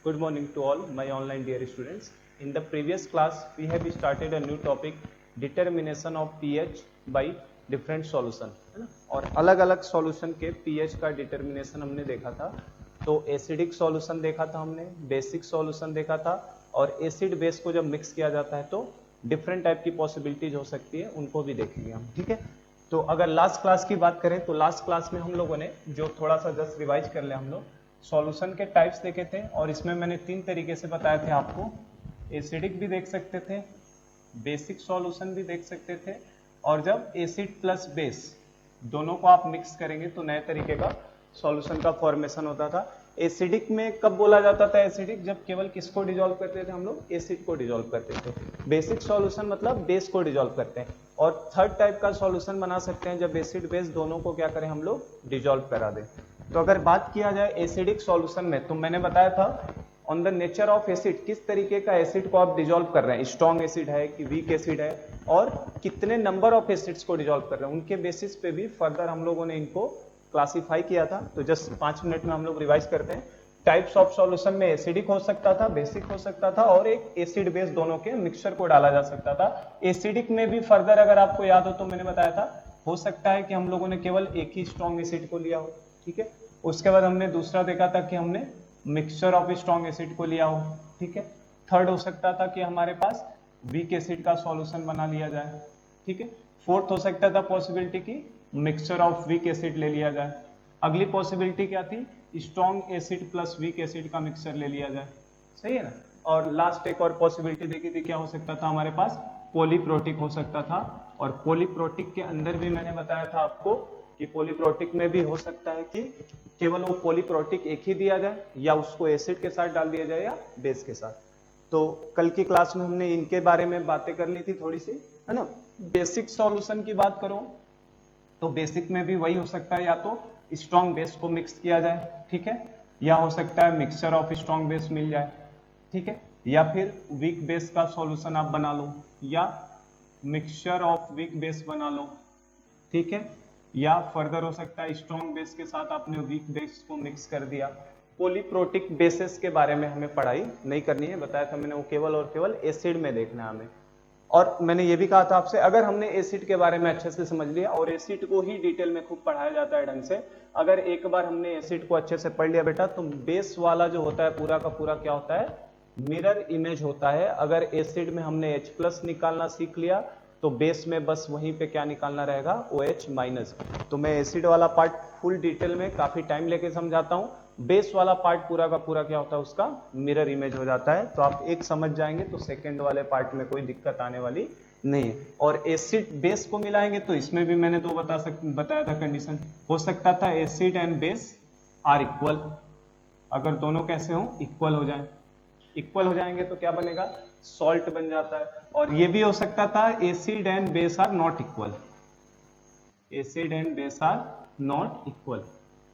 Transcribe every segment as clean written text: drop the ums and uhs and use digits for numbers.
Good morning to all my online dear students. In the previous class, we have started a new topic, determination of pH by different solution, है ना। और अलग अलग solution के pH का determination हमने देखा था। तो एसिडिक सॉल्यूशन देखा था हमने, बेसिक सॉल्यूशन देखा था, और एसिड बेस को जब मिक्स किया जाता है तो डिफरेंट टाइप की पॉसिबिलिटीज हो सकती है, उनको भी देखेंगे हम। ठीक है, तो अगर लास्ट क्लास की बात करें तो लास्ट क्लास में हम लोगों ने जो थोड़ा सा जस्ट रिवाइज कर ले, हम लोग सॉल्यूशन के टाइप्स देखे थे, और इसमें मैंने 3 तरीके से बताए थे आपको। एसिडिक भी देख सकते थे, बेसिक सॉल्यूशन भी देख सकते थे, और जब एसिड प्लस बेस दोनों को आप मिक्स करेंगे तो नए तरीके का सॉल्यूशन का फॉर्मेशन होता था। एसिडिक में कब बोला जाता था एसिडिक? जब केवल किसको डिसॉल्व करते थे हम लोग? एसिड को डिसॉल्व करते थे। बेसिक सॉल्यूशन मतलब बेस को डिसॉल्व करते हैं। और थर्ड टाइप का सॉल्यूशन बना सकते हैं जब एसिड बेस दोनों को क्या करें हम लोग? डिसॉल्व करा दें। तो अगर बात किया जाए एसिडिक सॉल्यूशन में, तो मैंने बताया था on the nature of acid, किस तरीके का एसिड को आप डिसॉल्व कर रहे हैं, स्ट्रॉन्ग एसिड है कि वीक एसिड है, और कितने नंबर ऑफ एसिड्स को डिसॉल्व कर रहे हैं, उनके बेसिस पे भी फर्दर हम लोगों ने इनको क्लासिफाई किया था। तो जस्ट 5 मिनट में हम लोग रिवाइज करते हैं। टाइप्स ऑफ सॉल्यूशन में एसिडिक हो सकता था, बेसिक हो सकता था, और एक एसिड बेस दोनों के मिक्सचर को डाला जा सकता था। एसिडिक में भी फर्दर अगर आपको याद हो तो मैंने बताया था, हो सकता है कि हम लोगों ने केवल एक ही स्ट्रॉन्ग एसिड को लिया हो। ठीक है, उसके बाद हमने दूसरा देखा था कि हमने मिक्सचर ऑफ स्ट्रॉन्ग एसिड को लिया हो। ठीक है, थर्ड हो सकता था कि हमारे पास वीक एसिड का सॉल्यूशन बना लिया जाए। ठीक है, फोर्थ हो सकता था पॉसिबिलिटी की मिक्सचर ऑफ वीक एसिड ले लिया जाए। अगली पॉसिबिलिटी क्या थी? Strong acid plus weak acid का मिक्सचर ले लिया जाए। सही है ना। और लास्ट एक और पॉसिबिलिटी देखी थी, क्या हो सकता था हमारे पास? पॉलीप्रोटिक हो सकता था। और पॉलीप्रोटिक के अंदर भी मैंने बताया था आपको कि पॉलीप्रोटिक में भी हो सकता है कि केवल वो पॉलीप्रोटिक एक ही दिया जाए, या उसको एसिड के साथ डाल दिया जाए, या बेस के साथ। तो कल की क्लास में हमने इनके बारे में बातें कर ली थी थोड़ी सी, है ना। बेसिक सॉल्यूशन की बात करो तो बेसिक में भी वही हो सकता है, या तो स्ट्रॉन्ग बेस को मिक्स किया जाए, ठीक है, या हो सकता है मिक्सचर ऑफ स्ट्रॉन्ग बेस मिल जाए, ठीक है, या फिर वीक बेस का सॉल्यूशन आप बना लो, या मिक्सचर ऑफ वीक बेस बना लो, ठीक है, या फर्दर हो सकता है स्ट्रॉन्ग बेस के साथ आपने वीक बेस को मिक्स कर दिया। पॉलीप्रोटिक बेसिस के बारे में हमें पढ़ाई नहीं करनी है, बताया था मैंने, वो केवल और केवल एसिड में देखना है हमें। और मैंने ये भी कहा था आपसे, अगर हमने एसिड के बारे में अच्छे से समझ लिया, और एसिड को ही डिटेल में खूब पढ़ाया जाता है ढंग से, अगर एक बार हमने एसिड को अच्छे से पढ़ लिया बेटा, तो बेस वाला जो होता है पूरा का पूरा क्या होता है? मिरर इमेज होता है। अगर एसिड में हमने H+ निकालना सीख लिया, तो बेस में बस वहीं पे क्या निकालना रहेगा? OH-। तो मैं एसिड वाला पार्ट फुल डिटेल में काफी टाइम लेके समझाता हूं, बेस वाला पार्ट पूरा का पूरा क्या होता है? उसका मिरर इमेज हो जाता है। तो आप एक समझ जाएंगे तो सेकंड वाले पार्ट में कोई दिक्कत आने वाली नहीं है। और एसिड बेस को मिलाएंगे तो इसमें भी मैंने तो बताया था कंडीशन, हो सकता था acid and base are equal. अगर दोनों कैसे हो? इक्वल हो जाए। इक्वल हो जाएंगे तो क्या बनेगा? सॉल्ट बन जाता है। और ये भी हो सकता था acid and base are not equal. Acid and base are not equal.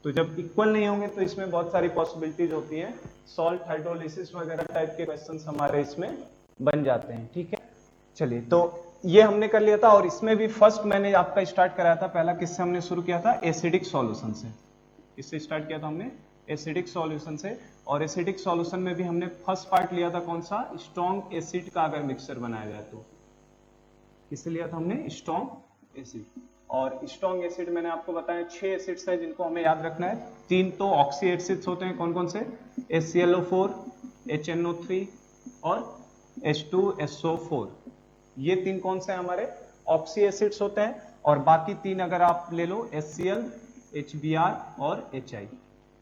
तो जब इक्वल नहीं होंगे तो इसमें बहुत सारी पॉसिबिलिटीज होती हैं, सॉल्ट हाइड्रोलिसिस वगैरह टाइप के क्वेश्चंस हमारे इसमें बन जाते हैं। ठीक है, चलिए, तो ये हमने कर लिया था। और इसमें भी फर्स्ट मैंने आपका स्टार्ट कराया था, पहला किससे हमने शुरू किया था? एसिडिक सॉल्यूशन से। इससे स्टार्ट किया था हमने, एसिडिक सॉल्यूशन से। और एसिडिक सॉल्यूशन में भी हमने फर्स्ट पार्ट लिया था कौन सा? स्ट्रॉन्ग एसिड का अगर मिक्सचर बनाया जाए तो। किससे लिया था हमने? Strong acid. और स्ट्रॉन्ग एसिड मैंने आपको बताया 6 एसिड्स हैं जिनको हमें याद रखना है। 3 तो ऑक्सी एसिड्स होते हैं, कौन कौन से? HClO4, HNO3 और H2SO4। ये 3 कौन से हैं हमारे? ऑक्सी एसिड्स होते हैं। और बाकी 3 अगर आप ले लो, HCl, HBr और HI,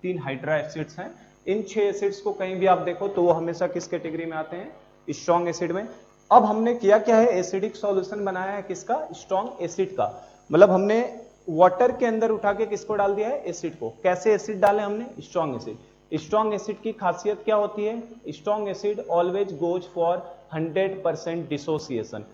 3 हाइड्रा एसिड्स हैं। इन 6 एसिड्स को कहीं भी आप देखो तो वो हमेशा किस कैटेगरी में आते हैं? स्ट्रॉन्ग एसिड में। अब हमने किया क्या है? एसिडिक सॉल्यूशन बनाया है किसका? स्ट्रॉन्ग एसिड का। मतलब हमने वाटर के अंदर उठा के किसको डाल दिया है? एसिड को। कैसे एसिड डाले हमने? Strong acid. स्ट्रॉन्ग एसिड की खासियत क्या होती है? Strong acid always goes for 100% dissociation.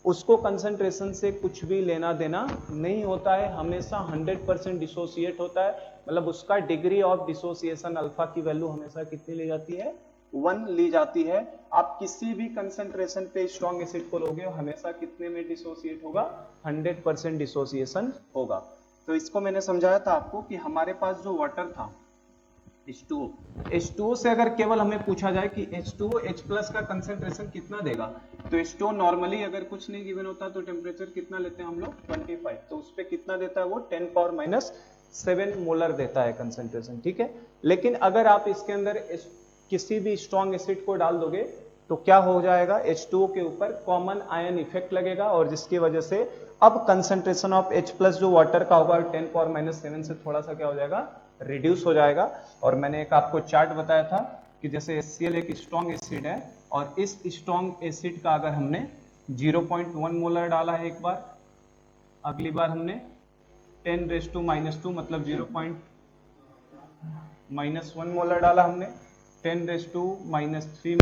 उसको कंसंट्रेशन से कुछ भी लेना देना नहीं होता है, हमेशा 100% डिसोसिएट होता है। मतलब उसका डिग्री ऑफ डिसोसिएशन अल्फा की वैल्यू हमेशा कितनी ली जाती है? 1 ली जाती है। आप किसी भी कंसंट्रेशन पे स्ट्रॉन्ग एसिड को लोगे, हमेशा कितने में डिसोसिएट होगा? 100% डिसोसिएशन होगा। तो इसको मैंने समझाया था आपको कि हमारे पास जो वाटर था, H2O H2O से अगर केवल हमें पूछा जाए कि H2O H प्लस का कंसेंट्रेशन कितना देगा, तो H2O नॉर्मली अगर कुछ नहीं गिवन होता तो टेम्परेचर कितना लेते हैं हम लोग 25, तो उस पर कितना देता है वो 10 पावर माइनस 7 मोलर देता है कंसेंट्रेशन, ठीक है। लेकिन अगर आप इसके अंदर किसी भी स्ट्रॉन्ग एसिड को डाल दोगे तो क्या हो जाएगा, H2O के ऊपर कॉमन आयन इफेक्ट लगेगा और जिसकी वजह से अब कंसेंट्रेशन ऑफ H प्लस जो वाटर का होगा 10 पावर माइनस 7 से थोड़ा सा क्या हो जाएगा, रिड्यूस हो जाएगा। और मैंने एक आपको चार्ट बताया था कि जैसे HCl एक स्ट्रॉन्ग एसिड है और इस स्ट्रॉन्ग एसिड का अगर हमने 0.1 मोलर डाला है एक बार, अगली बार हमने 10⁻⁻² मतलब 0.−1 मोलर डाला हमने, 10⁻⁻3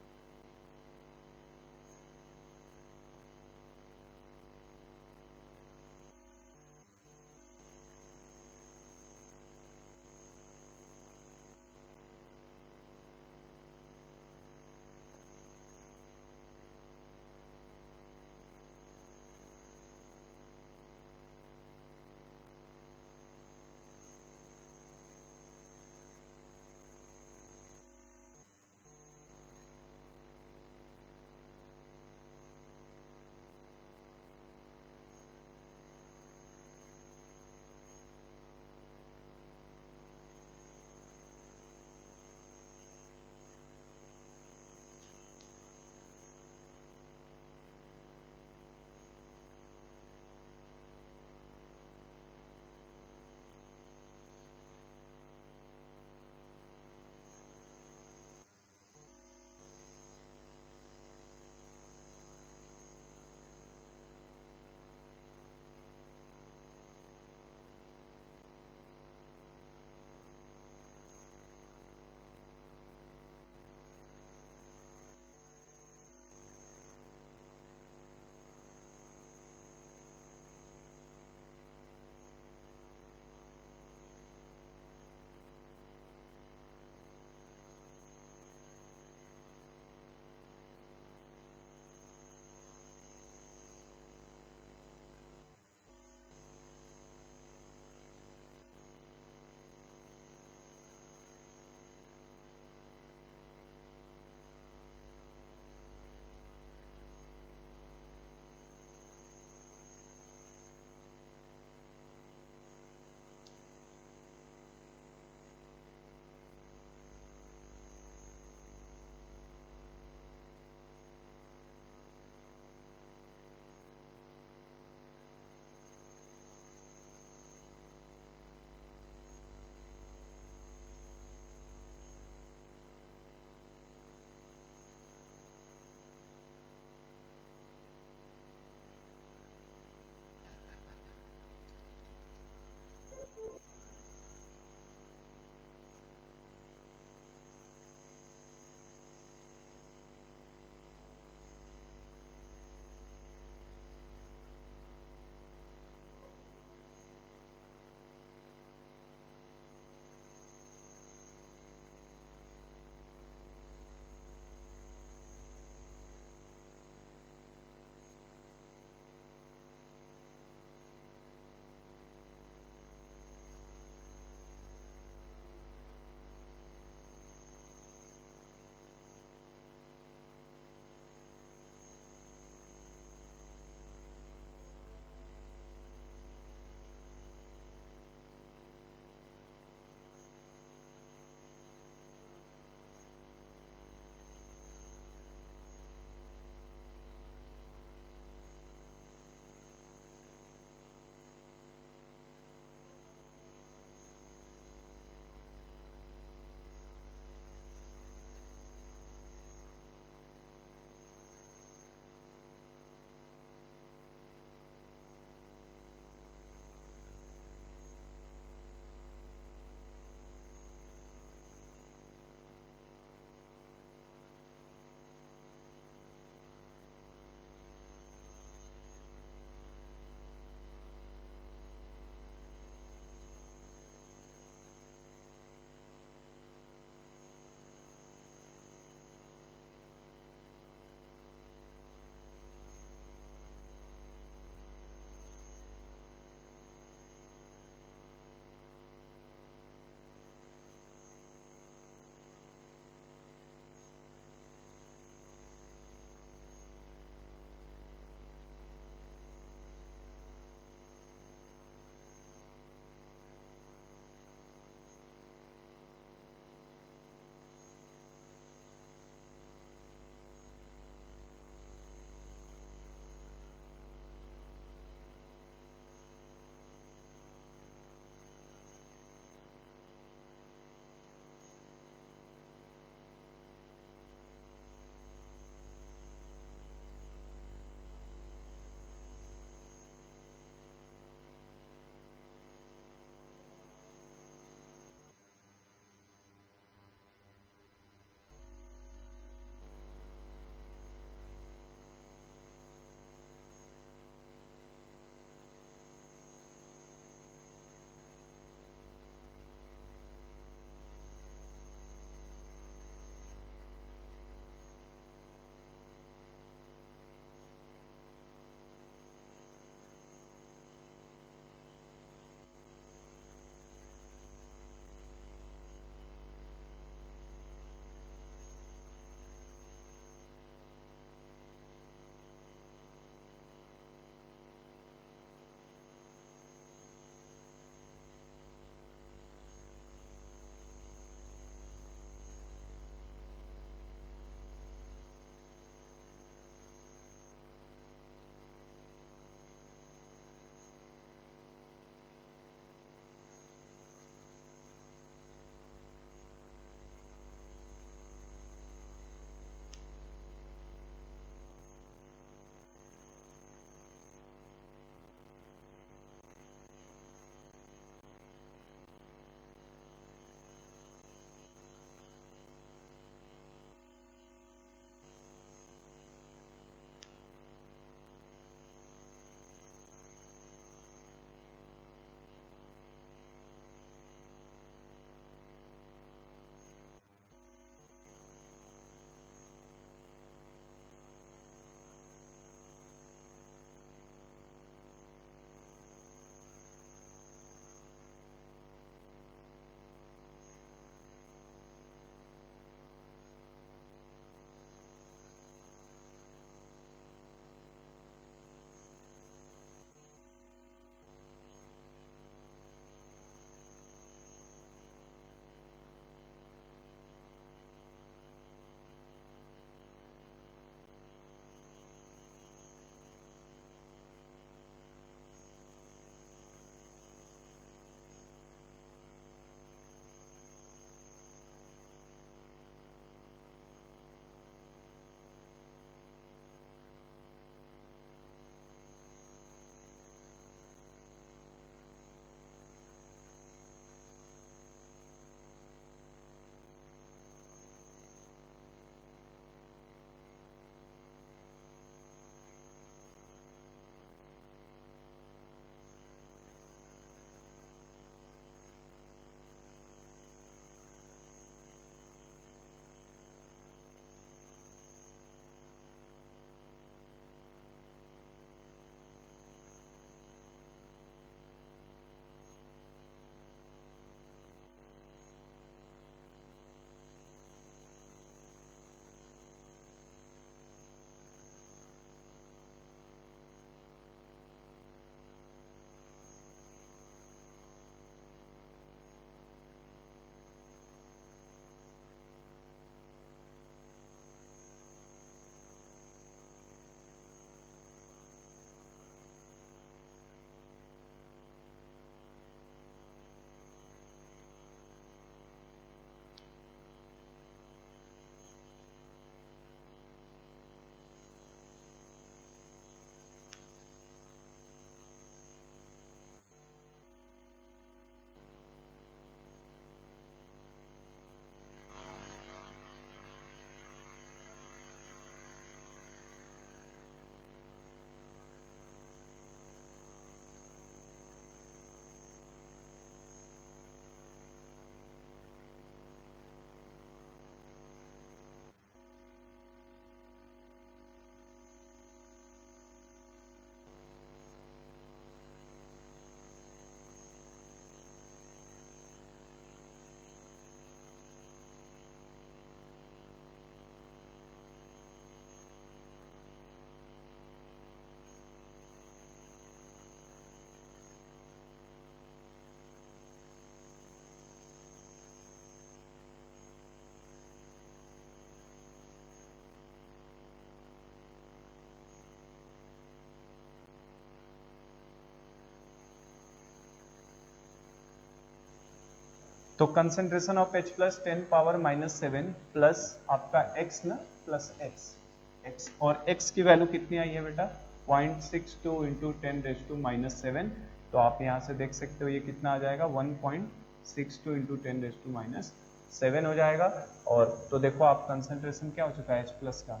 तो concentration of H plus 10 power -7 plus आपका x ना प्लस x और x की वैल्यू कितनी आई है बेटा 0.62 इंटू 10⁻⁻7। तो आप यहाँ से देख सकते हो ये कितना आ जाएगा 1.62 इंटू 10⁻⁻7 हो जाएगा। और तो देखो आप कंसेंट्रेशन क्या हो चुका है H प्लस का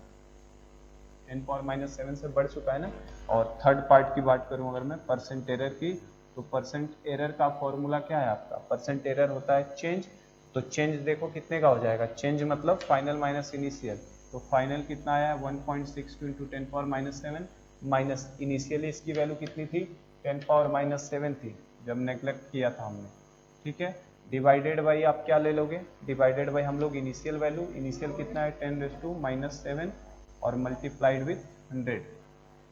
10⁻⁻7 से बढ़ चुका है ना। और थर्ड पार्ट की बात करूं अगर मैं परसेंट एरर की, तो परसेंट एरर का फॉर्मूला क्या है आपका, परसेंट एरर होता है चेंज। तो चेंज देखो कितने का हो जाएगा, चेंज मतलब फाइनल माइनस इनिशियल। तो फाइनल कितना आया 1.62 इंटू 10⁻⁻7 माइनस इनिशियली इसकी वैल्यू कितनी थी 10⁻⁻7 थी जब नेग्लेक्ट किया था हमने, ठीक है। डिवाइडेड बाई आप क्या ले लोगे, डिवाइडेड बाई हम लोग इनिशियल वैल्यू, इनिशियल कितना है 10⁻⁻7 और मल्टीप्लाइड विथ 100।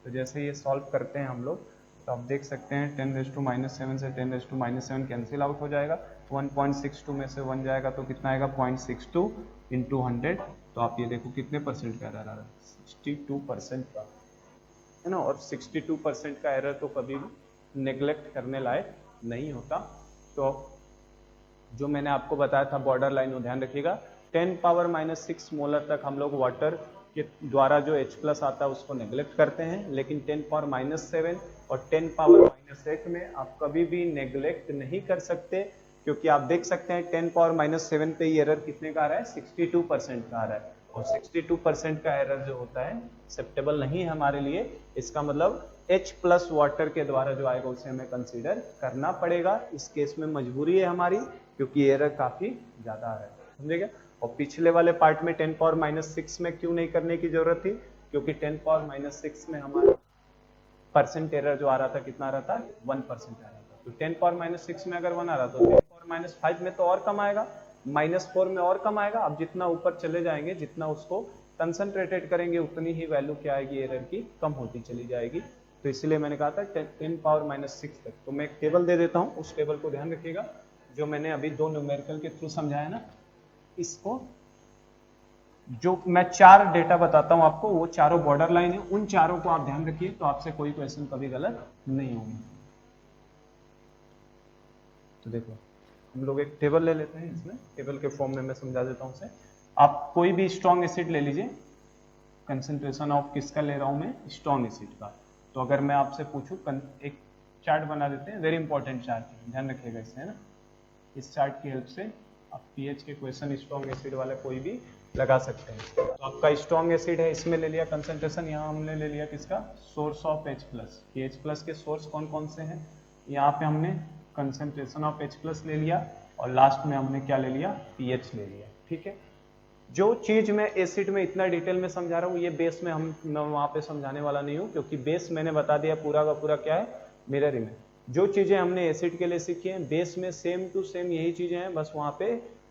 तो जैसे ये सॉल्व करते हैं हम लोग तो आप देख सकते हैं 10⁻⁻7 से 10⁻⁻7 कैंसिल आउट हो जाएगा, 1.62 में से 1 जाएगा तो कितना आएगा 0.62 इंटू 100। तो आप ये देखो कितने परसेंट का एरर आ रहा है 62% का, है ना। और 62% का एरर तो कभी भी नेग्लेक्ट करने लायक नहीं होता। तो जो मैंने आपको बताया था बॉर्डर लाइन, ध्यान रखिएगा 10⁻⁻6 मोलर तक हम लोग वाटर के द्वारा जो H प्लस आता है उसको नेग्लेक्ट करते हैं, लेकिन 10⁻⁻7 और 10⁻⁸ में आप कभी भी नेग्लेक्ट नहीं कर सकते, क्योंकि आप देख सकते हैं 10⁻⁻7 पे ही एरर कितने का आ रहा है 62% का आ रहा है। और 62% का एरर जो होता है एक्सेप्टेबल नहीं है हमारे लिए। इसका मतलब H प्लस वाटर के द्वारा जो आएगा उसे हमें कंसीडर करना पड़ेगा। इस केस में मजबूरी है हमारी, क्योंकि एरर काफी ज्यादा आ रहा है, समझेगा। और पिछले वाले पार्ट में 10⁻⁻6 में क्यों नहीं करने की जरूरत थी, क्योंकि 10⁻⁻6 में हमारा परसेंट एरर जो आ रहा था कितना आ रहा था 1% आ रहा था। तो 10⁻⁻6 में अगर 1 आ रहा तो 10⁻⁻5 में तो और कम आएगा, -4 में और कम आएगा। अब जितना ऊपर चले जाएंगे, जितना उसको कंसंट्रेटेड करेंगे, उतनी ही वैल्यू क्या आएगी एरर की कम होती चली जाएगी। तो इसलिए मैंने कहा था 10⁻⁻6 तक। तो मैं एक टेबल दे देता हूँ, उस टेबल को ध्यान रखिएगा जो मैंने अभी 2 न्यूमेरिकल के थ्रू समझाया ना। इसको जो मैं 4 डेटा बताता हूं आपको, वो चारों बॉर्डर लाइन है, उन चारों को आप ध्यान रखिए, तो आपसे कोई क्वेश्चन कभी गलत नहीं होंगे। तो देखो हम लोग एक टेबल ले लेते हैं, इसमें टेबल के फॉर्म में मैं समझा देता हूं उसे। आप कोई भी स्ट्रॉन्ग एसिड ले लीजिए, कंसंट्रेशन ऑफ किसका ले रहा हूं मैं, स्ट्रॉन्ग एसिड का। तो अगर मैं आपसे पूछूं, एक चार्ट बना देते हैं, वेरी इंपॉर्टेंट चार्ट, ध्यान रखिएगा इससे, है ना। इस चार्ट की हेल्प से आप पीएच के क्वेश्चन स्ट्रॉन्ग एसिड वाला कोई भी लगा सकते हैं। तो आपका स्ट्रॉन्ग एसिड है, इसमें ले लिया कंसंट्रेशन, यहाँ हमने ले लिया किसका, source of H plus. H plus के सोर्स कौन कौन से हैं, यहाँ पे हमने कंसंट्रेशन ऑफ H प्लस ले लिया, और लास्ट में हमने क्या ले लिया, पीएच ले लिया, ठीक है। जो चीज मैं एसिड में इतना डिटेल में समझा रहा हूँ, ये बेस में मैं वहां पे समझाने वाला नहीं हूँ, क्योंकि बेस मैंने बता दिया पूरा का पूरा क्या है, मिरर इमेज। जो चीजें हमने एसिड के लिए सीखी हैं बेस में सेम टू सेम यही चीजें हैं, बस वहां पे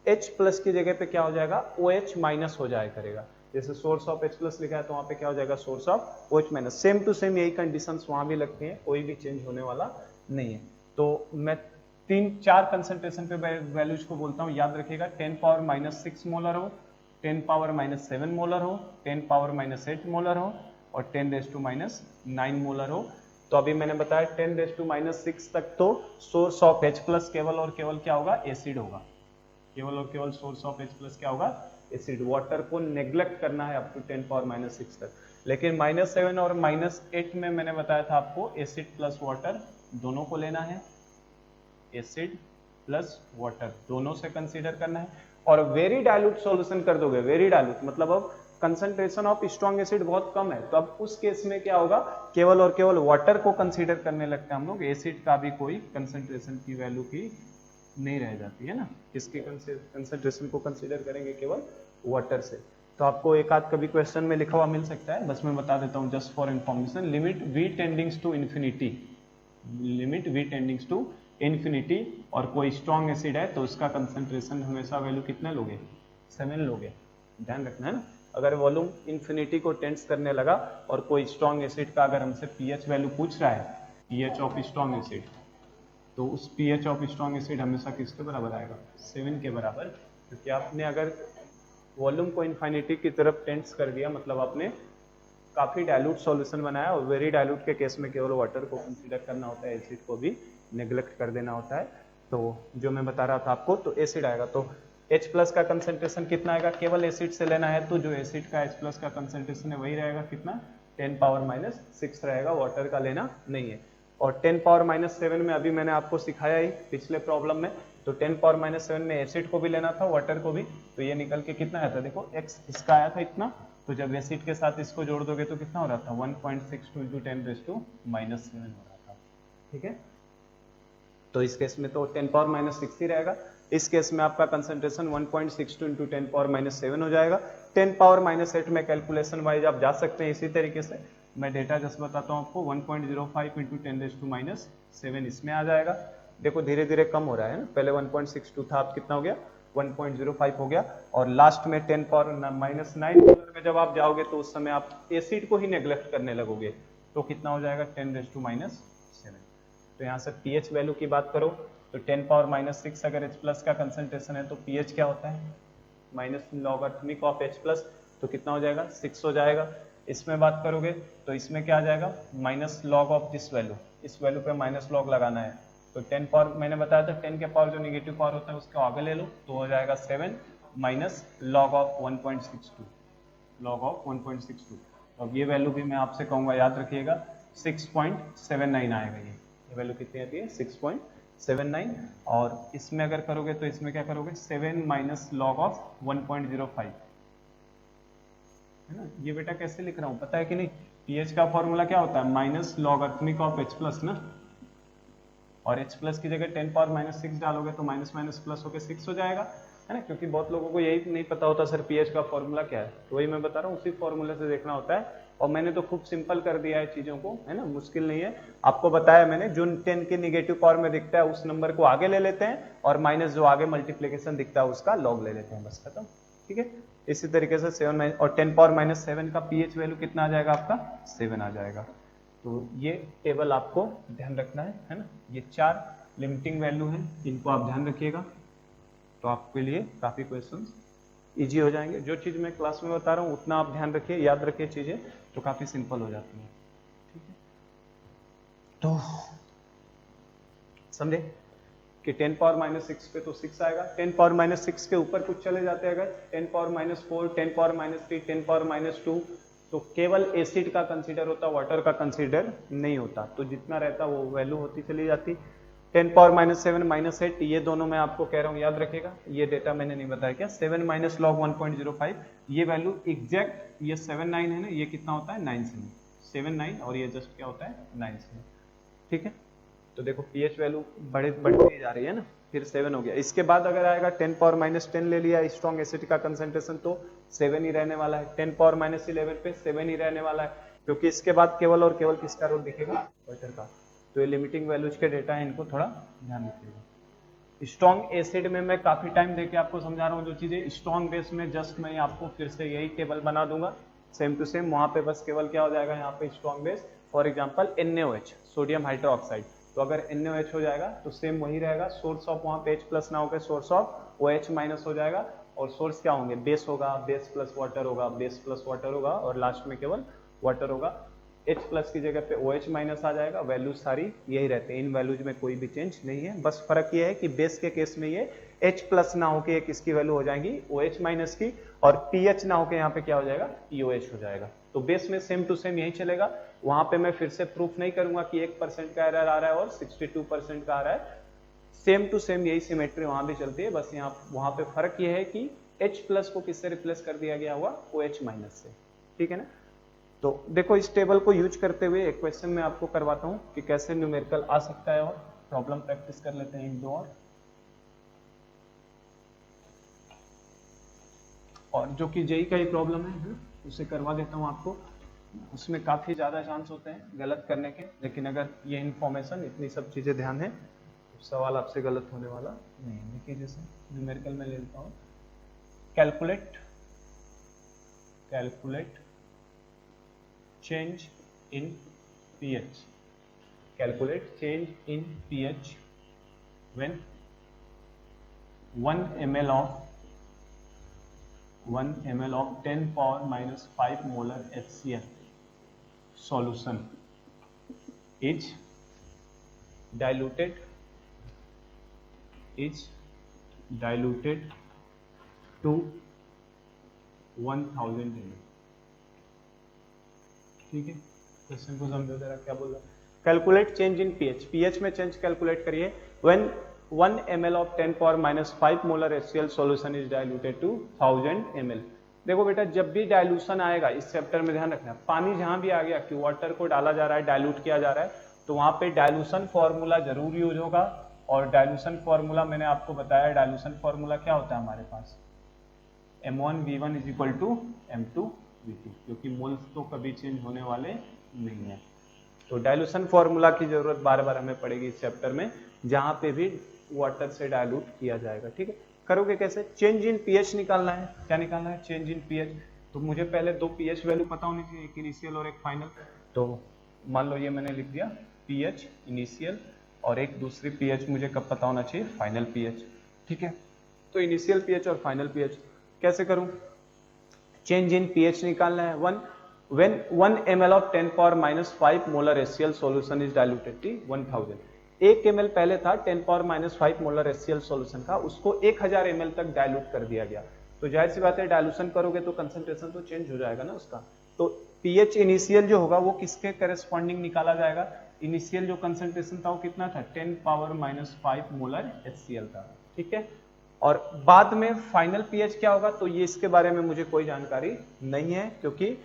H प्लस की जगह पे क्या हो जाएगा, OH माइनस हो जाया करेगा। जैसे सोर्स ऑफ H प्लस लिखा है तो वहां पे क्या हो जाएगा, source of OH minus. Same to same यही कंडीशंस वहां भी लगती हैं, कोई भी चेंज होने वाला नहीं है। तो मैं 3-4 कंसंट्रेशन पे वैल्यूज को बोलता हूँ, याद रखिएगा। 10⁻⁻6 मोलर हो, 10⁻⁻7 मोलर हो, 10⁻⁻8 मोलर हो, और 10⁻⁻9 मोलर हो। तो अभी मैंने बताया 10⁻6 तक तो सोर्स ऑफ H प्लस केवल और केवल क्या होगा, एसिड होगा। केवल और केवल सोर्स ऑफ H प्लस क्या होगा, एसिड। वाटर को नेग्लेक्ट करना है अप टू 10⁻⁻6 तक। लेकिन -7 और -8 में मैंने बताया था आपको एसिड प्लस वाटर दोनों को लेना है, एसिड प्लस वाटर दोनों से कंसीडर करना है। और वेरी डाइल्यूट सॉल्यूशन कर दोगे, वेरी डाइल्यूट मतलब अब कंसंट्रेशन ऑफ स्ट्रॉन्ग एसिड बहुत कम है, तो अब उस केस में क्या होगा, केवल और केवल वाटर को कंसीडर करने लगते हैं हम लोग, एसिड का भी कोई कंसंट्रेशन की वैल्यू की नहीं रह जाती है ना। किसके कंसंट्रेशन को कंसीडर करेंगे, केवल वाटर से। तो आपको एक आध कभी क्वेश्चन में लिखा हुआ मिल सकता है, बस मैं बता देता हूँ just for information. Limit V tendings to infinity, limit V tendings to infinity, और कोई स्ट्रॉन्ग एसिड है तो उसका कंसंट्रेशन हमेशा वैल्यू कितना लोगे, 7 लोगे, ध्यान रखना है ना। अगर वॉल्यूम इन्फिनिटी को टेंड्स करने लगा और कोई स्ट्रॉन्ग एसिड का अगर हमसे पीएच वैल्यू पूछ रहा है, पीएच ऑफ स्ट्रॉन्ग एसिड, तो उस पीएच ऑफ स्ट्रॉन्ग एसिड हमेशा किसके बराबर आएगा, 7 के बराबर। क्योंकि आपने अगर वॉल्यूम को इन्फिनिटी की तरफ टेंड्स कर दिया, मतलब आपने काफी डाइल्यूट सॉल्यूशन बनाया, और वेरी डाइल्यूट के केस में केवल वाटर को कंसीडर करना होता है, एसिड को भी नेग्लेक्ट कर देना होता है। तो जो मैं बता रहा था आपको, तो एसिड आएगा, तो H प्लस का कंसेंट्रेशन कितना आएगा, केवल एसिड से लेना है तो जो एसिड का H प्लस का कंसेंट्रेशन है वही रहेगा कितना, 10 पावर माइनस 6 रहेगा, वाटर का लेना नहीं है। और 10 पावर माइनस 7 में अभी मैंने आपको सिखाया ही पिछले प्रॉब्लम में, तो 10 पावर माइनस 7 में एसिड को भी लेना था, वाटर को भी, तो ये निकल के कितना आया था, देखो x इसका आया था इतना, तो जब एसिड के साथ इसको जोड़ दोगे तो कितना हो रहा था, 1.62 इंटू 10⁻⁻⁷ हो रहा था। ठीक है, तो इस केस में तो 10 पावर माइनस 6 ही रहेगा, इस केस में आपका कंसेंट्रेशन 1.62 इंटू 10 पावर माइनस 7 हो जाएगा। 10 पावर माइनस 8 में कैलकुलेशन वाइज आप जा सकते हैं इसी तरीके से, मैं डेटा जस्ट बताता हूँ आपको, 1.05 इंटू 10⁻⁷ इसमें आ जाएगा। देखो धीरे धीरे कम हो रहा है ना, पहले 1.62 था, अब कितना हो गया, 1.05 हो गया, और लास्ट में 10 पावर माइनस 9 में जब आप जाओगे तो उस समय आप एसिड को ही नेग्लेक्ट करने लगोगे, तो कितना हो जाएगा, 10⁻⁷। तो यहाँ से pH वैल्यू की बात करो तो 10 पावर माइनस 6 अगर H प्लस का कंसेंट्रेशन है तो pH क्या होता है, minus logarithmic of H plus, तो कितना हो जाएगा, 6 हो जाएगा। इसमें बात करोगे तो इसमें क्या आ जाएगा, minus log of this value, इस वैल्यू पे माइनस लॉग लगाना है, तो 10 पावर मैंने बताया था 10 के पावर जो निगेटिव पावर होता है उसको आगे ले लो, तो हो जाएगा 7 minus log of 1.62, log of 1.62। अब ये वैल्यू भी मैं आपसे कहूंगा याद रखिएगा, 6.79 आएगा, ये वैल्यू कितनी आती है, 6.79। और इसमें अगर करोगे तो इसमें क्या करोगे, 7 माइनस लॉग ऑफ 1.05, है ना। ये बेटा कैसे लिख रहा हूं पता है कि नहीं, pH का फॉर्मूला क्या होता है, minus logarithmic of H plus ना, और H प्लस की जगह 10 पावर माइनस 6 डालोगे तो माइनस माइनस प्लस होकर 6 हो जाएगा, है ना, क्योंकि बहुत लोगों को यही नहीं पता होता सर pH का फॉर्मूला क्या है, तो वही मैं बता रहा हूँ, उसी फॉर्मूले से देखना होता है। और मैंने तो खूब सिंपल कर दिया है चीजों को, है ना, मुश्किल नहीं है, आपको बताया मैंने, जो 10 के निगेटिव पावर में दिखता है उस नंबर को आगे ले लेते हैं, और माइनस जो आगे मल्टीप्लीकेशन दिखता है उसका लॉग ले लेते हैं, बस खत्म। ठीक है, इसी तरीके से 7 और 10 पावर माइनस 7 का pH वैल्यू कितना आ जाएगा आपका, 7 आ जाएगा। तो ये टेबल आपको ध्यान रखना है ना, ये 4 लिमिटिंग वैल्यू है, इनको आप ध्यान रखिएगा, तो आपके लिए काफी क्वेश्चंस इजी हो जाएंगे। जो चीज मैं क्लास में बता रहा हूँ उतना आप ध्यान रखिए, याद रखिए चीजें, तो काफी सिंपल हो जाती है। ठीक है, तो समझे कि 10 पावर माइनस 6 पे तो 6 आएगा, 10 पावर माइनस 6 के ऊपर कुछ चले जाते हैं अगर 10 power minus 4, 10 power minus 3, 10 power minus 2, तो केवल एसिड का कंसीडर होता, वाटर का कंसीडर नहीं होता, तो जितना रहता वो वैल्यू होती चली जाती। 10 पावर माइनस 7 माइनस 8, ये दोनों मैं आपको कह रहा हूँ याद रखेगा, ये डेटा मैंने नहीं बताया क्या, 7 माइनस लॉग 1.05, ये वैल्यू एग्जैक्ट, ये 7 9 है ना, ये कितना होता है 9 से, 7 9, और ये जस्ट क्या होता है 9 से। ठीक है, तो देखो pH वैल्यू बढ़ती जा रही है ना, फिर 7 हो गया। इसके बाद अगर आएगा 10 पावर माइनस 10 ले लिया स्ट्रॉन्ग एसिड का कंसेंट्रेशन, तो 7 ही रहने वाला है, 10 पावर माइनस 11 पे 7 ही रहने वाला है, क्योंकि इसके बाद केवल और केवल किसका रोल दिखेगा, वाटर का। तो ये लिमिटिंग वैल्यूज के डेटा है, इनको थोड़ा ध्यान रखिएगा। स्ट्रॉन्ग एसिड में मैं काफी टाइम देके आपको समझा रहा हूँ जो चीजें, स्ट्रॉन्ग बेस में जस्ट मैं आपको फिर से यही टेबल बना दूंगा सेम टू सेम, वहां पे बस केवल क्या हो जाएगा यहाँ पे strong base, for example NaOH, sodium hydroxide, तो अगर NaOH हो जाएगा तो सेम वही रहेगा, सोर्स ऑफ वहां पे H प्लस ना होकर सोर्स ऑफ OH माइनस हो जाएगा, और सोर्स क्या होंगे, बेस होगा, बेस प्लस वाटर होगा, बेस प्लस वाटर होगा, और लास्ट में केवल वाटर होगा। H प्लस की जगह पे OH माइनस आ जाएगा, वैल्यूज सारी यही रहते हैं, इन वैल्यूज में कोई भी चेंज नहीं है, बस फर्क ये है कि बेस के केस में ये H प्लस ना होके किसकी वैल्यू हो जाएगी, OH माइनस की, और pH ना होके यहाँ पे क्या हो जाएगा, POH हो जाएगा। तो बेस में सेम टू सेम यही चलेगा, वहां पे मैं फिर से प्रूफ नहीं करूंगा कि 1% का एरर आ रहा है और 62% का आ रहा है, सेम टू सेम यही सिमेट्री वहां भी चलती है, बस यहाँ वहां पे फर्क ये है कि H प्लस को किससे रिप्लेस कर दिया गया हुआ, OH माइनस से। ठीक है ना, तो देखो इस टेबल को यूज करते हुए एक क्वेश्चन मैं आपको करवाता हूं कि कैसे न्यूमेरिकल आ सकता है, और प्रॉब्लम प्रैक्टिस कर लेते हैं एक दो और जो कि जेई का ही प्रॉब्लम है उसे करवा देता हूं आपको। उसमें काफी ज्यादा चांस होते हैं गलत करने के, लेकिन अगर ये इन्फॉर्मेशन इतनी सब चीजें ध्यान है तो सवाल आपसे गलत होने वाला नहीं है। देखिए जैसे न्यूमेरिकल में ले लेता हूँ, calculate change in pH, calculate change in pH when 1 ml of 10 power minus 5 molar HCl solution is diluted is diluted to 1000 ml। ठीक है, क्वेश्चन को समझो जरा क्या बोल रहा है। Calculate change in pH, pH में चेंज कैलकुलेट करिए when 1 ml of 10 power minus 5 molar HCl solution is diluted to 1000 ml। देखो बेटा, जब भी डाइल्यूशन आएगा इस चैप्टर में ध्यान रखना, पानी जहां भी आ गया कि वाटर को डाला जा रहा है, डाइल्यूट किया जा रहा है, तो वहां पे डाइल्यूशन फॉर्मूला जरूर यूज होगा। और डाइल्यूशन फॉर्मूला मैंने आपको बताया, डाइल्यूशन फॉर्मूला क्या होता है हमारे पास, M1V1 is equal to M2V2, क्योंकि मोल्स तो कभी चेंज होने वाले नहीं है। तो डाइल्यूशन फॉर्मूला की जरूरत बार बार हमें पड़ेगी इस चैप्टर में, जहां पे भी वाटर से डाइल्यूट किया जाएगा। ठीक है, करोगे कैसे, चेंज इन पीएच निकालना है। क्या निकालना है, चेंज इन पीएच। तो मुझे पहले दो पीएच वैल्यू पता होनी चाहिए, एक इनिशियल और एक फाइनल। तो मान लो ये मैंने लिख दिया पीएच इनिशियल, और एक दूसरी पीएच मुझे कब पता होना चाहिए, फाइनल पीएच। ठीक है, तो इनिशियल पीएच और फाइनल पीएच कैसे करूं, चेंज इन पीएच निकालना है। when 1 ml of 10 power minus 5 molar HCl solution is diluted to 1000। 1 ml पहले था 10 power minus 5 molar HCl solution का, उसको 1000 ml तक डाइल्यूट कर दिया गया। तो जाहिर सी बात है, डाइल्यूशन करोगे तो कंसंट्रेशन तो चेंज हो जाएगा ना उसका। तो पीएच इनिशियल जो होगा वो किसके करेस्पॉन्डिंग निकाला जाएगा, इनिशियल जो कंसंट्रेशन था वो कितना था, 10 पावर माइनस 5 मोलर HCl था। ठीक है, और बाद में फाइनल पीएच क्या होगा, तो ये इसके बारे में मुझे कोई जानकारी नहीं है, क्योंकि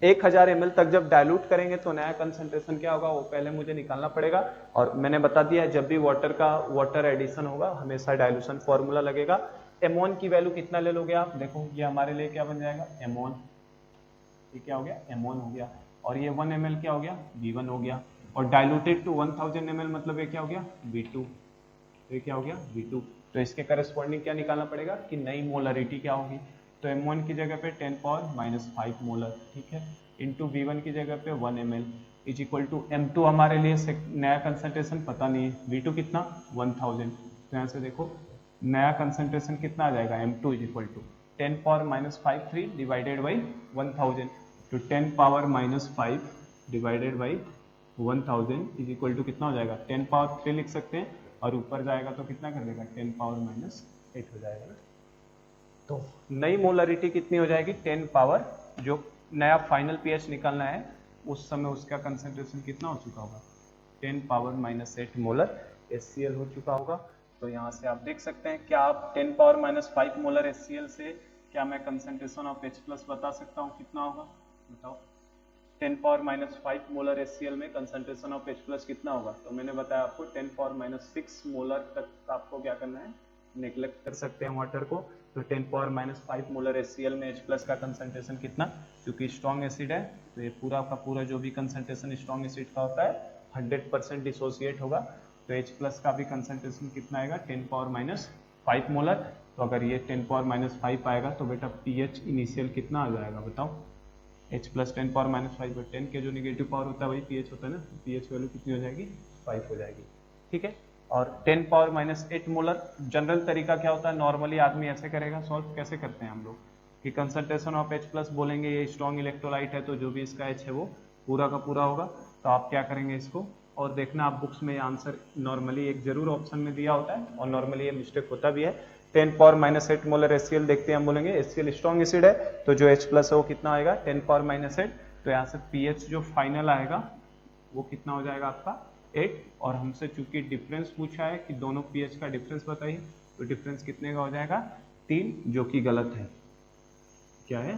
1000 ml तक जब डाइल्यूट करेंगे तो नया कंसंट्रेशन क्या होगा वो पहले मुझे निकालना पड़ेगा। और मैंने बता दिया है, जब भी वाटर एडिशन होगा हमेशा डाइल्यूशन फॉर्मूला लगेगा। M1 की वैल्यू कितना ले लोगे आप, देखो ये हमारे लिए क्या बन जाएगा, M1, ये क्या हो गया, M1 हो गया, और ये 1 ml क्या हो गया, V1 हो गया, और डाइल्यूटेड टू 1000 ml मतलब ये क्या हो गया, V2, ये क्या हो गया, V2। तो इसके करस्पॉन्डिंग क्या निकालना पड़ेगा कि नई मोलरिटी क्या होगी, तो M1 की जगह पे 10 पावर माइनस 5 मोलर, ठीक है, इंटू V1 की जगह पे 1 ml is equal to M2, हमारे लिए नया कंसंट्रेशन पता नहीं है, V2 कितना 1000। तो यहाँ से देखो नया कंसंट्रेशन कितना आ जाएगा, M2 is equal to 10 power minus 5 3 divided by 1000, तो 10 power minus 5 divided by 1000 is equal to कितना हो जाएगा, 10 पावर 3 लिख सकते हैं, और ऊपर जाएगा तो कितना कर देगा, 10 पावर माइनस 8 हो जाएगा ना। तो नई मोलरिटी कितनी हो जाएगी, 10 पावर, जो नया फाइनल पीएच निकालना है उस समय उसका कंसंट्रेशन कितना हो चुका होगा, 10 पावर माइनस 8 मोलर HCl हो चुका होगा। तो यहाँ से आप देख सकते हैं, क्या आप 10 पावर माइनस 5 मोलर HCl से क्या मैं कंसंट्रेशन ऑफ H प्लस बता सकता हूँ कितना होगा, बताओ। 10 पावर माइनस 5 मोलर HCl में कंसंट्रेशन ऑफ H प्लस कितना होगा, तो मैंने बताया आपको 10 पावर माइनस 6 मोलर तक आपको क्या करना है, नेग्लेक्ट कर सकते हैं वाटर को। तो 10 पावर माइनस 5 मोलर HCl में H प्लस का कंसंट्रेशन कितना, क्योंकि स्ट्रॉन्ग एसिड है तो ये पूरा का पूरा जो भी कंसंट्रेशन स्ट्रॉन्ग एसिड का होता है 100% डिसोसिएट होगा। तो H प्लस का भी कंसंट्रेशन कितना आएगा, 10 पावर माइनस 5 मोलर। तो अगर ये 10 पावर माइनस 5 आएगा तो बेटा पीएच इनिशियल कितना आ जाएगा बताओ, H प्लस 10 पावर माइनस 5 और 10 के जो निगेटिव पावर होता है वही पीएच होता है ना, पीएच वैल्यू कितनी हो जाएगी, 5 हो जाएगी। ठीक है, और 10 पावर माइनस 8 मोलर, जनरल तरीका क्या होता है, नॉर्मली आदमी ऐसे करेगा, सॉल्व कैसे करते हैं हम लोग कि कंसंट्रेशन ऑफ H प्लस बोलेंगे, ये स्ट्रॉन्ग इलेक्ट्रोलाइट है तो जो भी इसका H है वो पूरा का पूरा होगा। तो आप क्या करेंगे इसको, और देखना आप बुक्स में आंसर नॉर्मली एक जरूर ऑप्शन में दिया होता है, और नॉर्मली ये मिस्टेक होता भी है। 10 पावर माइनस 8 मोलर HCl देखते हैं, हम बोलेंगे HCl स्ट्रॉन्ग एसिड है तो जो H प्लस है वो कितना आएगा, 10 पावर माइनस 8। तो यहाँ से पीएच जो फाइनल आएगा वो कितना हो जाएगा आपका 8, और हमसे चूंकि डिफरेंस पूछा है कि दोनों पीएच का डिफरेंस बताइए, तो डिफरेंस कितने का हो जाएगा, 3, जो कि गलत है। क्या है,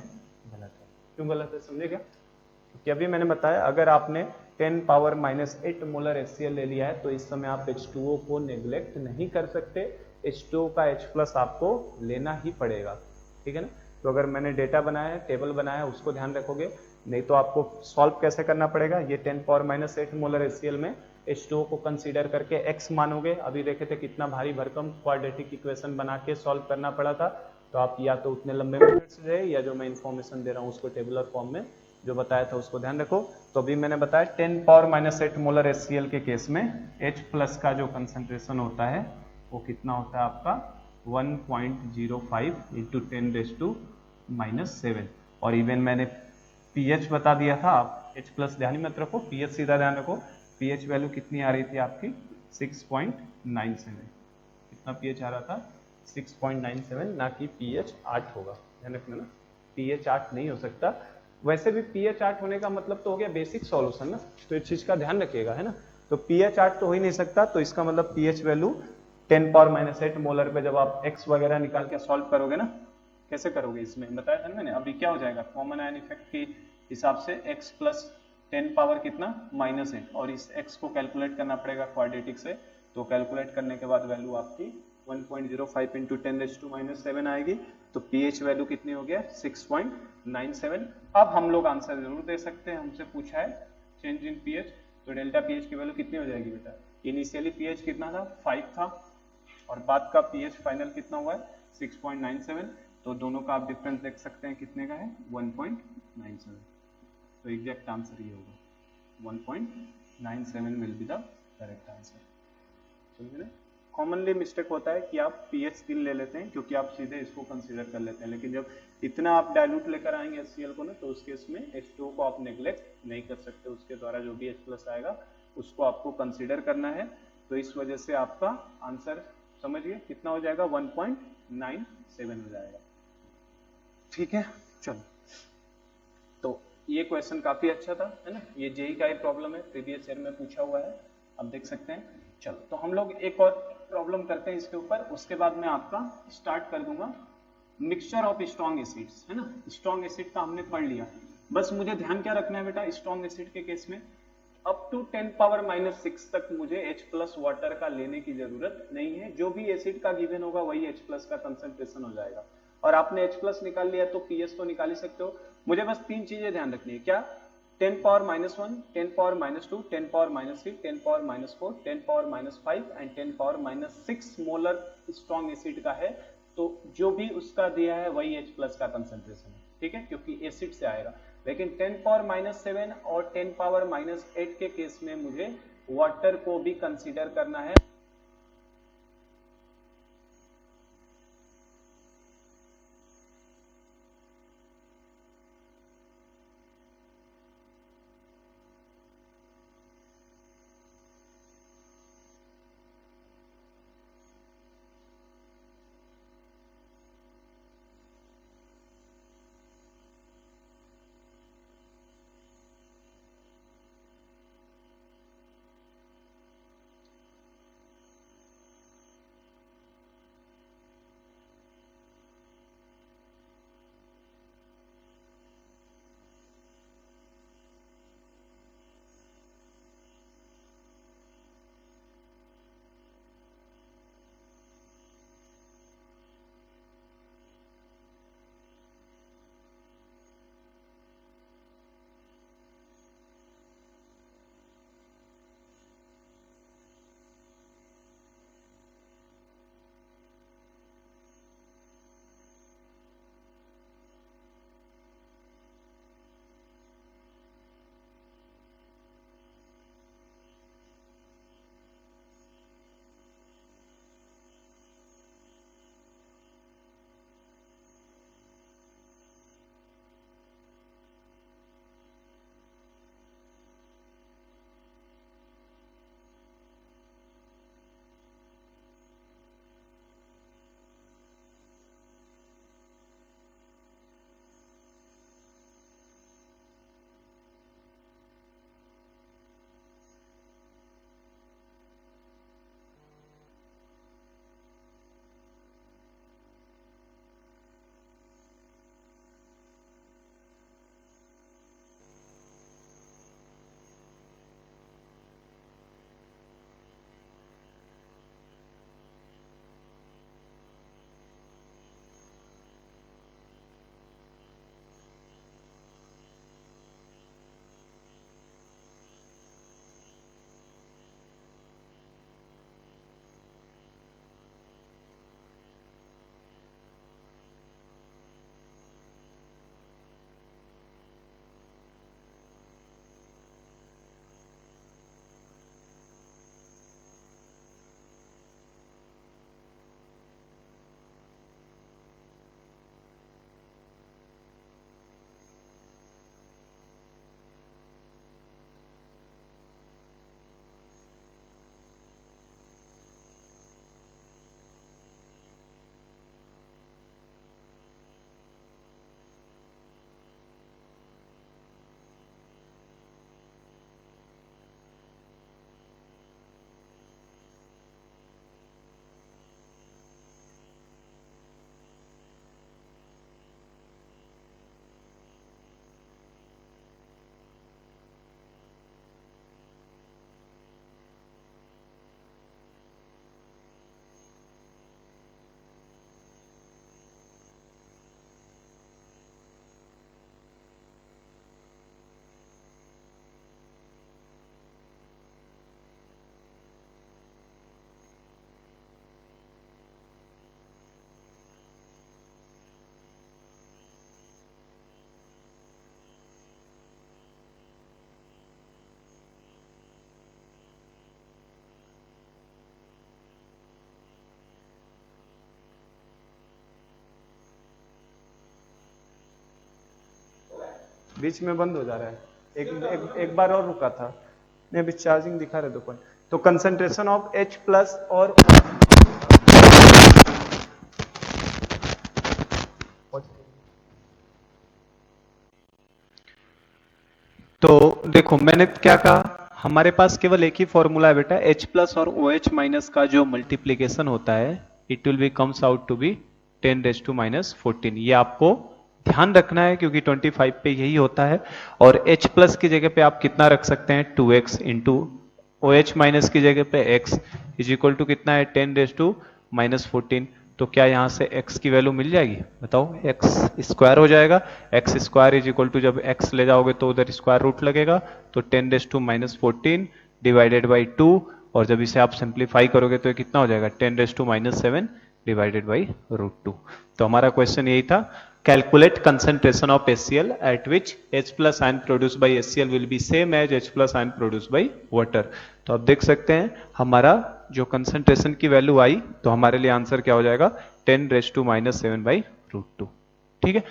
गलत है। क्यों गलत है समझे क्या, क्योंकि अभी मैंने बताया अगर आपने 10 पावर माइनस 8 मोलर HCl ले लिया है तो इस समय आप H2O को नेग्लेक्ट नहीं कर सकते, H2O का H प्लस आपको लेना ही पड़ेगा। ठीक है ना, तो अगर मैंने डेटा बनाया है, टेबल बनाया है, उसको ध्यान रखोगे, नहीं तो आपको सॉल्व कैसे करना पड़ेगा, ये 10 पावर माइनस 8 मोलर HCl में H2O को कंसीडर करके x मानोगे। अभी देखे थे कितना भारी भरकम क्वाड्रेटिक इक्वेशन बना के सॉल्व करना पड़ा था, तो आप या तो उतने लंबे मेथड से रहे, या जो मैं इन्फॉर्मेशन दे रहा हूँ उसको टेबुलर फॉर्म में जो बताया था उसको ध्यान रखो। तो अभी मैंने बताया 10 पावर माइनस 8 मोलर HCl के केस में H प्लस का जो कंसंट्रेशन होता है वो कितना होता है आपका 1.05 इंटू 10 रेज़ टू माइनस 7, और इवन मैंने पीएच बता दिया था, आप H प्लस ध्यान ही मत रखो, पीएच सीधा ध्यान रखो। पीएच वैल्यू कितनी आ रही थी आपकी 6.97, कितना कितना पीएच आ रहा था 6.97, ना कि पीएच 8 होगा, ध्यान रखना ना, पीएच 8 नहीं हो सकता। वैसे भी पीएच 8 होने का मतलब तो हो गया बेसिक सॉल्यूशन ना, तो इस चीज का ध्यान रखिएगा, है ना। तो पीएच 8 तो हो ही नहीं सकता, तो इसका मतलब पीएच वैल्यू 10⁻⁸ मोलर पे जब आप एक्स वगैरह निकाल के सॉल्व करोगे ना, कैसे करोगे इसमें बताया था ना मैंने। अभी क्या हो जाएगा, कॉमन आयन इफेक्ट के हिसाब से x प्लस 10 पावर कितना -8, और इस x को कैलकुलेट करना पड़ेगा क्वाड्रेटिक से, तो कैलकुलेट करने के बाद वैल्यू आपकी 1.05 इंटू 10⁻⁻7 आएगी। तो pH वैल्यू कितनी हो गया 6.97। अब हम लोग आंसर जरूर दे सकते हैं, हमसे पूछा है चेंज इन pH, तो डेल्टा pH की वैल्यू कितनी हो जाएगी बेटा, इनिशियली pH कितना था 5 था, और बाद का pH फाइनल कितना हुआ है 6.97, तो दोनों का आप डिफरेंस देख सकते हैं कितने का है 1.97, तो एग्जैक्ट आंसर ये होगा 1.97 will be the correct answer. समझे ना, कॉमनली मिस्टेक होता है कि आप pH 3 ले लेते हैं क्योंकि आप सीधे इसको कंसीडर कर लेते हैं, लेकिन जब इतना आप डाइल्यूट लेकर आएंगे HCl को ना, तो उस केस में H2O को आप नेग्लेक्ट नहीं कर सकते, उसके द्वारा जो भी H+ आएगा उसको आपको कंसीडर करना है। तो इस वजह से आपका आंसर समझिए कितना हो जाएगा 1.97 हो जाएगा। ठीक है, चलो, तो ये क्वेश्चन काफी अच्छा था, है ना, ये जेई का ही प्रॉब्लम है, प्रीवियस ईयर में पूछा हुआ है, आप देख सकते हैं। चलो, तो हम लोग एक और प्रॉब्लम करते हैं इसके ऊपर, उसके बाद मैं आपका स्टार्ट कर दूंगा मिक्सचर ऑफ स्ट्रॉन्ग एसिड्स, है ना। स्ट्रॉन्ग एसिड का हमने पढ़ लिया, बस मुझे ध्यान क्या रखना है बेटा, स्ट्रॉन्ग एसिड के केस में अप टू 10⁻⁻6 तक मुझे H+ वाटर का लेने की जरूरत नहीं है, जो भी एसिड का गिवन होगा वही H+ का कंसंट्रेशन हो जाएगा, और आपने H+ निकाल लिया तो पीएच तो निकाल ही सकते हो। मुझे बस तीन चीजें ध्यान रखनी है, क्या 10⁻⁻1, 10⁻2, 10⁻3, 10⁻4, 10⁻5 एंड 10⁻6 मोलर स्ट्रॉन्ग एसिड का है, तो जो भी उसका दिया है वही H+ का कंसंट्रेशन है, ठीक है, क्योंकि एसिड से आएगा। लेकिन 10⁻⁷ और 10⁻8 के केस में मुझे वाटर को भी कंसीडर करना है। बीच में बंद हो जा रहा है, एक बार और रुका था, नहीं अभी चार्जिंग दिखा रहे 2 पॉइंट। तो कंसंट्रेशन ऑफ H प्लस और तो देखो मैंने क्या कहा, हमारे पास केवल एक ही फॉर्मूला है बेटा, H प्लस और OH माइनस का जो मल्टीप्लीकेशन होता है it will be comes out to be 10⁻⁻14। ये आपको ध्यान रखना है क्योंकि 25 पे यही होता है। और H प्लस की जगह पे आप कितना रख सकते हैं 2x इंटू OH माइनस की जगह पे x इज इक्वल टू कितना है 10⁻⁻14। तो क्या यहां से x की वैल्यू मिल जाएगी, बताओ, x स्क्वायर हो जाएगा, x square is equal to जब x ले जाओगे तो उधर स्क्वायर रूट लगेगा, तो 10⁻⁻14 डिवाइडेड बाई 2, और जब इसे आप सिंप्लीफाई करोगे तो ये कितना हो जाएगा 10⁻⁻7 डिवाइडेड बाई √2। तो हमारा क्वेश्चन यही था, calculate concentration of HCl at which H plus ion produce by HCl will be same as H plus ion produce by water. तो आप देख सकते हैं हमारा जो कंसंट्रेशन की वैल्यू आई, तो हमारे लिए आंसर क्या हो जाएगा 10⁻⁻7 बाई √2। ठीक है,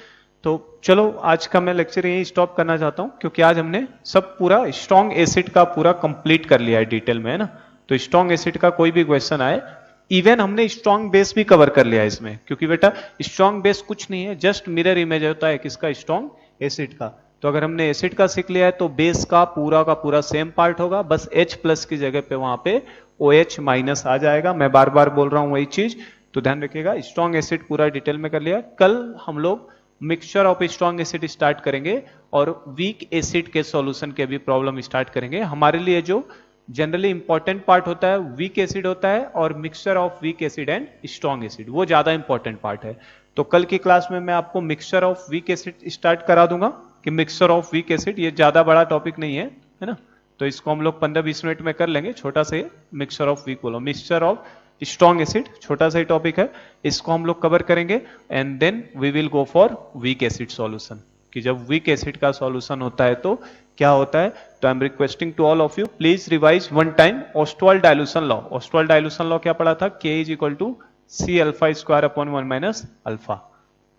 तो चलो आज का मैं लेक्चर यही स्टॉप करना चाहता हूं क्योंकि आज हमने सब पूरा स्ट्रॉन्ग एसिड का पूरा कंप्लीट कर लिया है डिटेल में, है ना। तो स्ट्रॉन्ग एसिड का कोई भी क्वेश्चन आए, इवन हमने स्ट्रॉन्ग बेस भी कवर कर लिया है इसमें, क्योंकि बेटा स्ट्रॉन्ग बेस कुछ नहीं है, जस्ट मिरर इमेज होता है किसका, स्ट्रॉन्ग एसिड का। तो अगर हमने एसिड का सीख लिया है तो बेस का पूरा सेम पार्ट होगा, बस H प्लस की जगह पे वहां पे OH माइनस आ जाएगा। मैं बार बार बोल रहा हूं वही चीज, तो ध्यान रखिएगा। स्ट्रॉन्ग एसिड पूरा डिटेल में कर लिया। कल हम लोग mixture of strong acid start करेंगे और वीक एसिड के सॉल्यूशन के भी प्रॉब्लम स्टार्ट करेंगे। हमारे लिए जो जनरली इंपॉर्टेंट पार्ट होता है वीक एसिड होता है, और mixture of weak acid and strong acid वो ज्यादा इंपॉर्टेंट पार्ट है। तो कल की क्लास में मैं आपको mixture of weak acid start करा दूंगा कि मिक्सचर ऑफ वीक एसिड, ये ज्यादा बड़ा टॉपिक नहीं है ना, तो इसको हम लोग 15-20 मिनट में कर लेंगे। छोटा सा मिक्सचर ऑफ वीक बोलो, मिक्सचर ऑफ स्ट्रॉन्ग एसिड छोटा सा ही टॉपिक है, इसको हम लोग कवर करेंगे and then we will go for weak acid solution, कि जब वीक एसिड का सॉल्यूशन होता है तो क्या होता है। तो I am requesting to all of you please revise one time Ostwald dilution law. Ostwald dilution law क्या पढ़ा था, K is equal to C alpha square upon 1 minus alpha,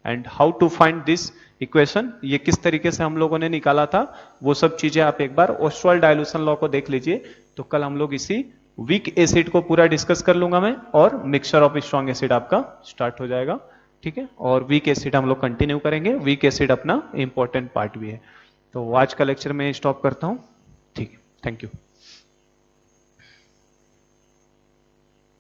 and how to find this equation, ये किस तरीके से हम लोगों ने निकाला था, वो सब चीजें आप एक बार ऑस्टवाल्ड डाइल्यूशन लॉ को देख लीजिए। तो कल हम लोग इसी वीक एसिड को पूरा डिस्कस कर लूंगा मैं, और मिक्सचर ऑफ स्ट्रॉन्ग एसिड आपका स्टार्ट हो जाएगा। ठीक है, और वीक एसिड हम लोग कंटिन्यू करेंगे, वीक एसिड अपना इंपॉर्टेंट पार्ट भी है। तो आज का लेक्चर मैं स्टॉप करता हूं। ठीक है, थैंक यू।